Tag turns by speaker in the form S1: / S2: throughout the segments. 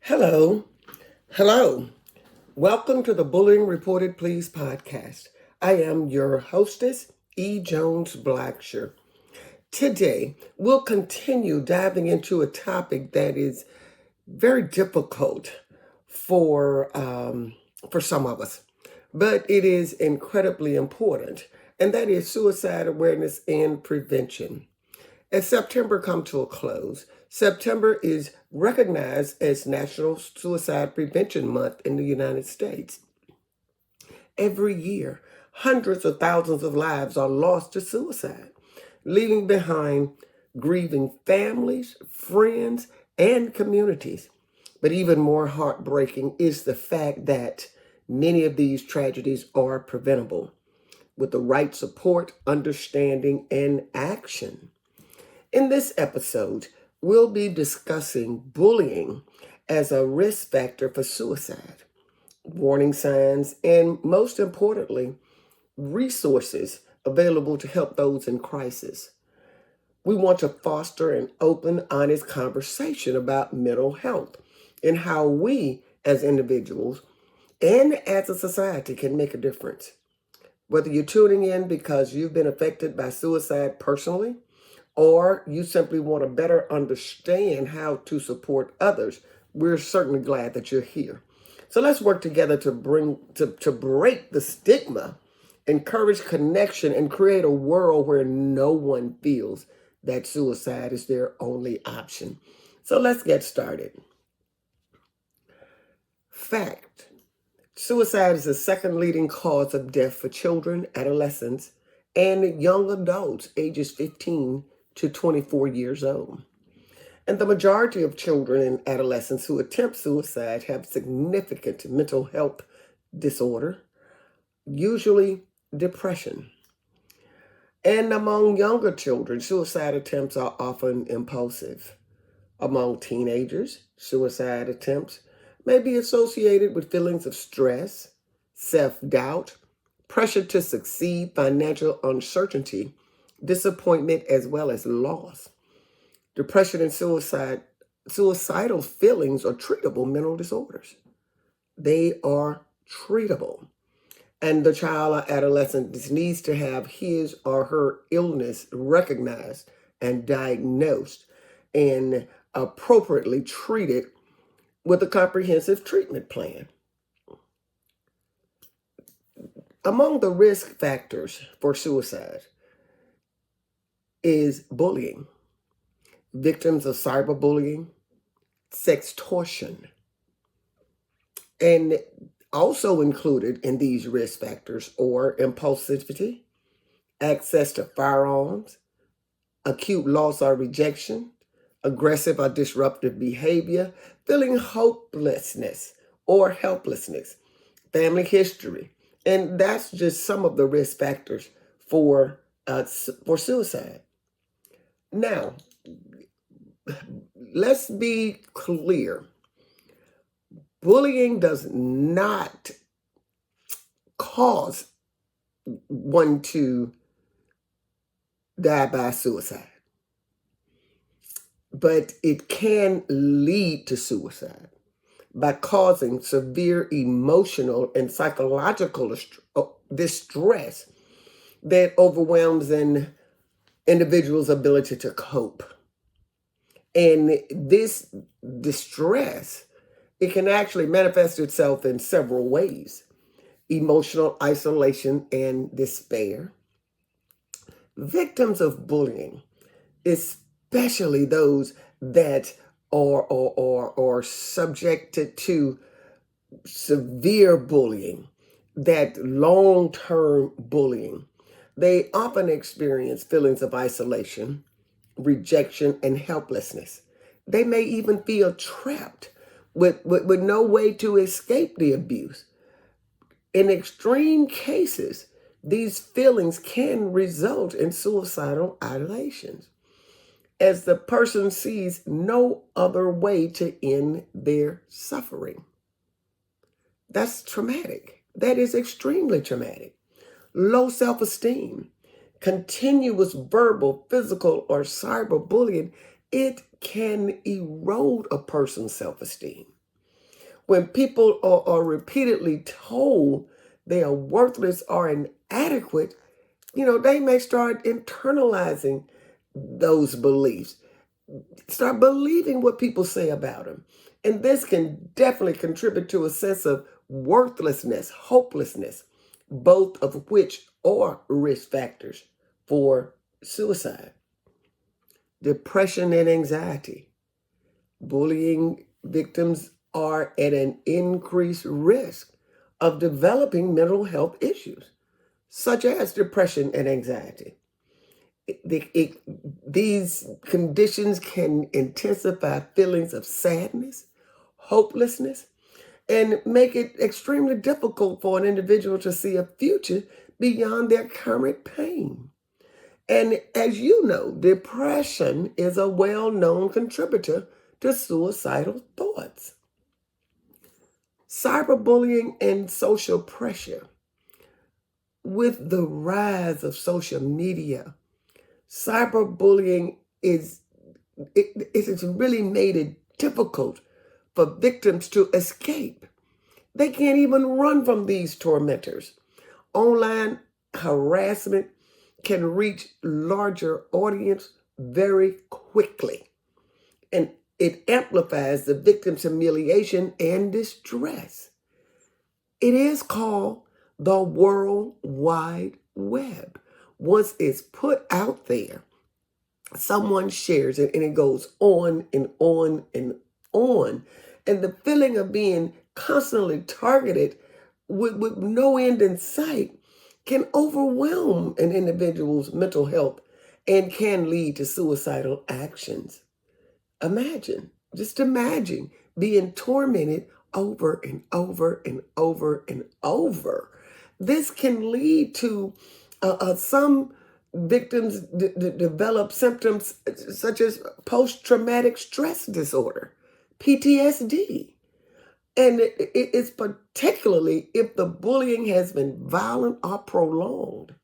S1: Hello. Hello. Welcome to the Bullying Reported Please podcast. I am your hostess, E. Jones Blacksher. Today, we'll continue diving into a topic that is very difficult for some of us, but it is incredibly important, and that is suicide awareness and prevention. As September comes to a close, September is recognized as National Suicide Prevention Month in the United States. Every year, hundreds of thousands of lives are lost to suicide, leaving behind grieving families, friends, and communities. But even more heartbreaking is the fact that many of these tragedies are preventable with the right support, understanding, and action. In this episode, we'll be discussing bullying as a risk factor for suicide, warning signs, and most importantly, resources available to help those in crisis. We want to foster an open, honest conversation about mental health and how we as individuals and as a society can make a difference. Whether you're tuning in because you've been affected by suicide personally, or you simply want to better understand how to support others, we're certainly glad that you're here. So let's work together to break the stigma, encourage connection, and create a world where no one feels that suicide is their only option. So let's get started. Fact: suicide is the second leading cause of death for children, adolescents, and young adults ages 15 to 24 years old. And the majority of children and adolescents who attempt suicide have significant mental health disorder, usually depression. And among younger children, suicide attempts are often impulsive. Among teenagers, suicide attempts may be associated with feelings of stress, self-doubt, pressure to succeed, financial uncertainty, disappointment, as well as loss. Depression and suicidal feelings are treatable mental disorders. They are treatable. And the child or adolescent needs to have his or her illness recognized and diagnosed and appropriately treated with a comprehensive treatment plan. Among the risk factors for suicide is bullying, victims of cyberbullying, sextortion, and also included in these risk factors are impulsivity, access to firearms, acute loss or rejection, aggressive or disruptive behavior, feeling hopelessness or helplessness, family history, and that's just some of the risk factors for suicide. Now, let's be clear. Bullying does not cause one to die by suicide, but it can lead to suicide by causing severe emotional and psychological distress that overwhelms an individual's ability to cope. And this distress, it can actually manifest itself in several ways: emotional isolation and despair. Victims of bullying, especially those that are subjected to severe bullying, that long-term bullying, they often experience feelings of isolation, rejection, and helplessness. They may even feel trapped with no way to escape the abuse. In extreme cases, these feelings can result in suicidal ideations, as the person sees no other way to end their suffering. That's traumatic. That is extremely traumatic. Low self-esteem, continuous verbal, physical, or cyberbullying, it can erode a person's self-esteem. When people are repeatedly told they are worthless or inadequate, they may start internalizing those beliefs, start believing what people say about them. And this can definitely contribute to a sense of worthlessness, hopelessness, both of which are risk factors for suicide. Depression and anxiety. Bullying victims are at an increased risk of developing mental health issues, such as depression and anxiety. These conditions can intensify feelings of sadness, hopelessness, and make it extremely difficult for an individual to see a future beyond their current pain. And as you know, depression is a well-known contributor to suicidal thoughts. Cyberbullying and social pressure. With the rise of social media, cyberbullying it's really made it difficult for victims to escape. They can't even run from these tormentors. Online harassment can reach larger audience very quickly, and it amplifies the victim's humiliation and distress. It is called the World Wide Web. Once it's put out there, someone shares it and it goes on and on and on. And the feeling of being constantly targeted with no end in sight can overwhelm an individual's mental health and can lead to suicidal actions. Just imagine being tormented over and over and over and over. This can lead to some victims develop symptoms such as post-traumatic stress disorder, PTSD. And it's particularly if the bullying has been violent or prolonged.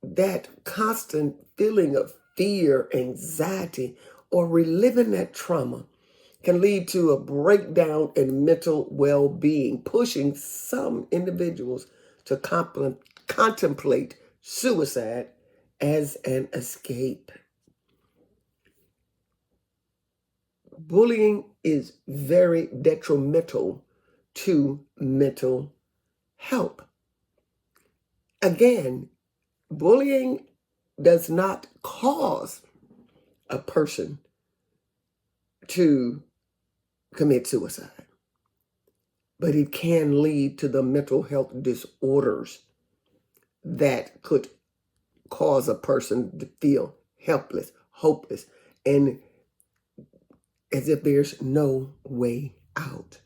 S1: That constant feeling of fear, anxiety, or reliving that trauma can lead to a breakdown in mental well-being, pushing some individuals to contemplate suicide as an escape. Bullying is very detrimental to mental health. Again, bullying does not cause a person to commit suicide, but it can lead to the mental health disorders that could cause a person to feel helpless, hopeless, and as if there's no way out.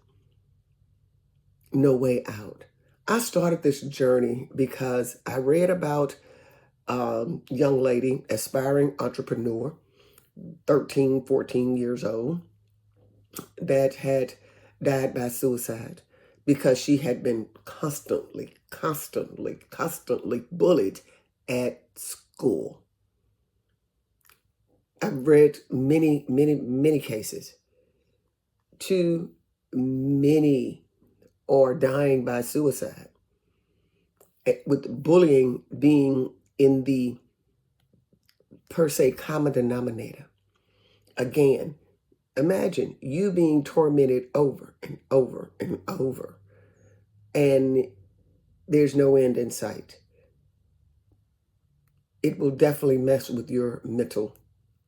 S1: No way out. I started this journey because I read about a young lady, aspiring entrepreneur, 13, 14 years old, that had died by suicide because she had been constantly bullied at school. I've read many cases. Too many are dying by suicide, with bullying being in the per se common denominator. Again, imagine you being tormented over and over and over, and there's no end in sight. It will definitely mess with your mental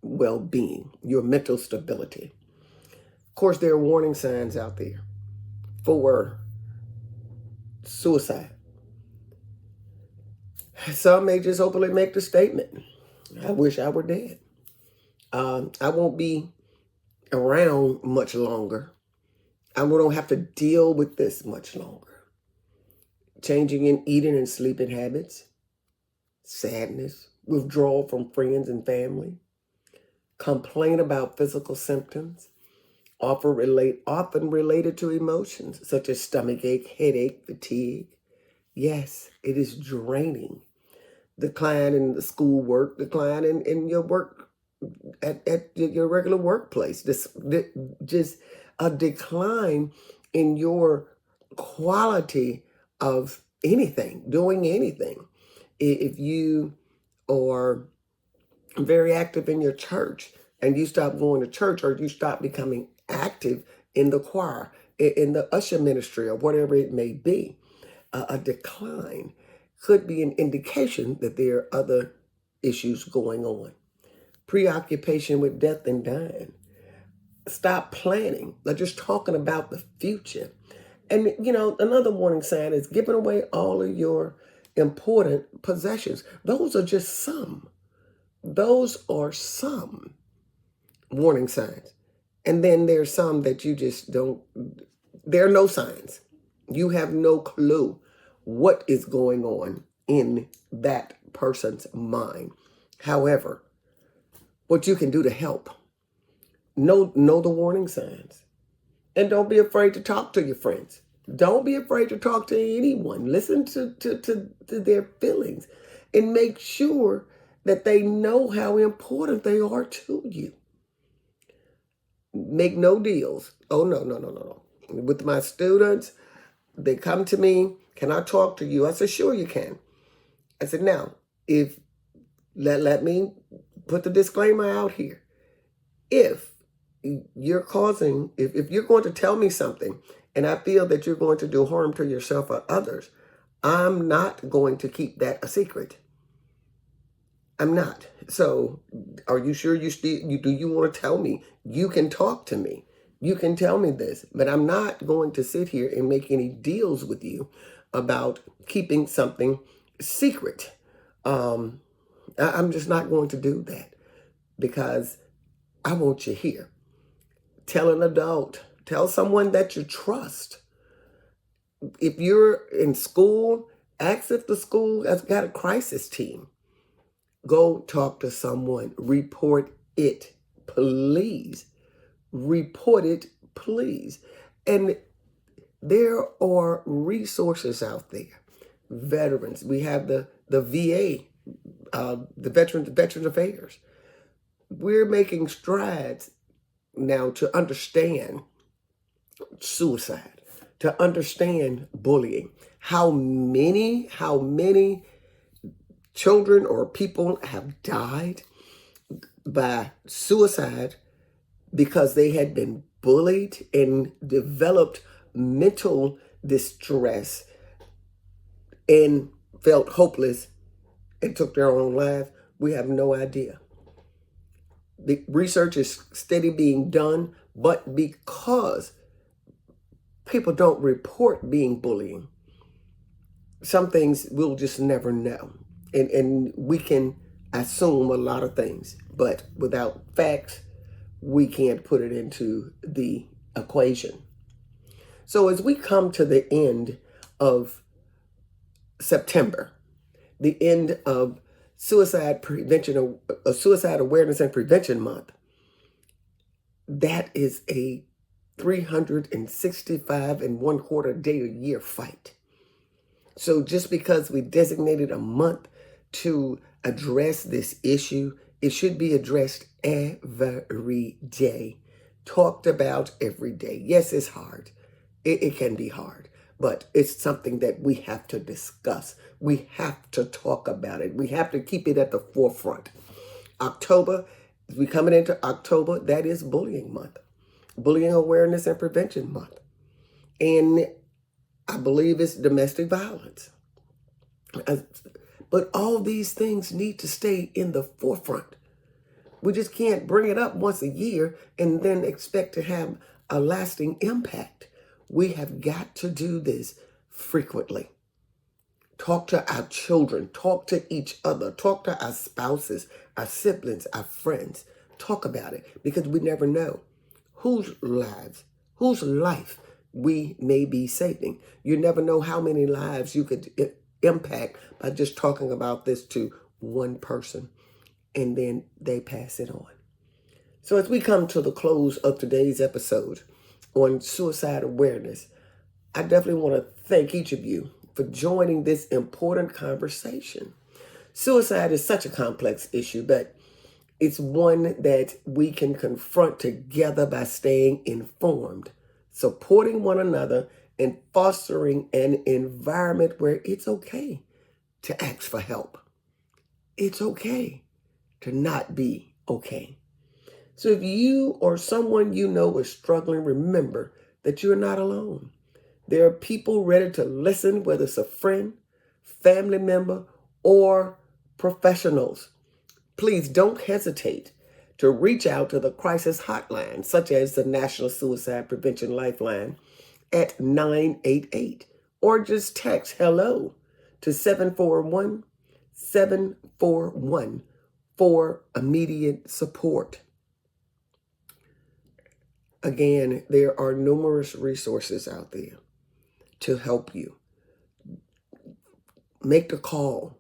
S1: well-being, your mental stability. Of course, there are warning signs out there for suicide. Some may just openly make the statement, I wish I were dead. I won't be around much longer. I don't have to deal with this much longer. Changing in eating and sleeping habits, sadness, withdrawal from friends and family, complain about physical symptoms, often related to emotions such as stomachache, headache, fatigue. Yes, it is draining. Decline in the schoolwork, decline in your work at your regular workplace. Just a decline in your quality of anything, doing anything. If you are very active in your church and you stop going to church, or you stop becoming active in the choir, in the usher ministry, or whatever it may be, a decline could be an indication that there are other issues going on. Preoccupation with death and dying. Stop planning. They're just talking about the future. And, another warning sign is giving away all of your important possessions. Those are just some. Those are some warning signs. And then there's some that you just don't, there are no signs. You have no clue what is going on in that person's mind. However, what you can do to help, know the warning signs. And don't be afraid to talk to your friends. Don't be afraid to talk to anyone. Listen to their feelings and make sure that they know how important they are to you. Make no deals. Oh, no. With my students, they come to me, can I talk to you? I said, sure you can. I said, now, if let me put the disclaimer out here. If you're going to tell me something and I feel that you're going to do harm to yourself or others, I'm not going to keep that a secret. I'm not. So are you sure do you want to tell me? You can talk to me. You can tell me this, but I'm not going to sit here and make any deals with you about keeping something secret. I'm just not going to do that because I want you here. Tell an adult. Tell someone that you trust. If you're in school, ask if the school has got a crisis team. Go talk to someone. Report it, please. Report it, please. And there are resources out there. Veterans. We have the VA, the Veterans Affairs. We're making strides now to understand suicide, to understand bullying. How many children or people have died by suicide because they had been bullied and developed mental distress and felt hopeless and took their own lives? We have no idea. The research is steady being done, but because people don't report being bullying, some things we'll just never know. And we can assume a lot of things, but without facts, we can't put it into the equation. So as we come to the end of September, the end of Suicide Awareness and Prevention Month, that is a 365 and 1/4 day a year fight. So just because we designated a month to address this issue, it should be addressed every day, talked about every day. Yes, it's hard. It can be hard, but it's something that we have to discuss. We have to talk about it. We have to keep it at the forefront. October, as we coming into October, that is Bullying Month, Bullying Awareness and Prevention Month. And I believe it's domestic violence. But all these things need to stay in the forefront. We just can't bring it up once a year and then expect to have a lasting impact. We have got to do this frequently. Talk to our children, talk to each other, talk to our spouses, our siblings, our friends. Talk about it because we never know whose life we may be saving. You never know how many lives you could impact by just talking about this to one person and then they pass it on. So as we come to the close of today's episode on suicide awareness, I definitely want to thank each of you for joining this important conversation. Suicide is such a complex issue, but It's one that we can confront together by staying informed, supporting one another, and fostering an environment where it's okay to ask for help. It's okay to not be okay. So if you or someone you know is struggling, remember that you're not alone. There are people ready to listen, whether it's a friend, family member, or professionals. Please don't hesitate to reach out to the crisis hotline, such as the National Suicide Prevention Lifeline at 988, or just text hello to 741-741 for immediate support. Again, there are numerous resources out there to help you. Make the call.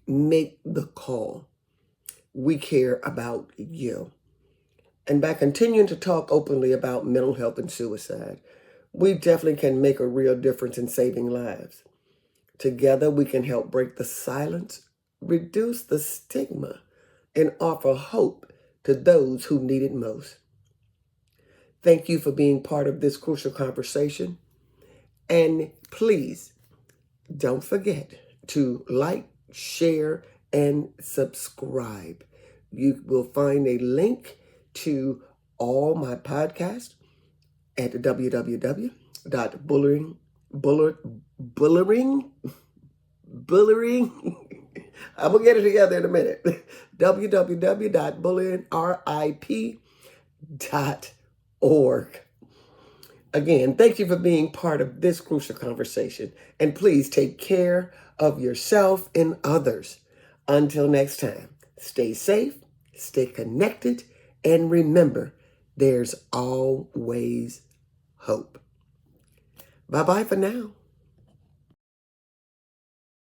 S1: Make the call. We care about you. And by continuing to talk openly about mental health and suicide, we definitely can make a real difference in saving lives. Together, we can help break the silence, reduce the stigma, and offer hope to those who need it most. Thank you for being part of this crucial conversation. And please don't forget to like, share, and subscribe. You will find a link to all my podcasts at www.bullying. I'm going to get it together in a minute. www.bullyrip.org. Again, thank you for being part of this crucial conversation. And please take care of yourself and others. Until next time, stay safe, stay connected, and remember, there's always hope. Bye-bye for now.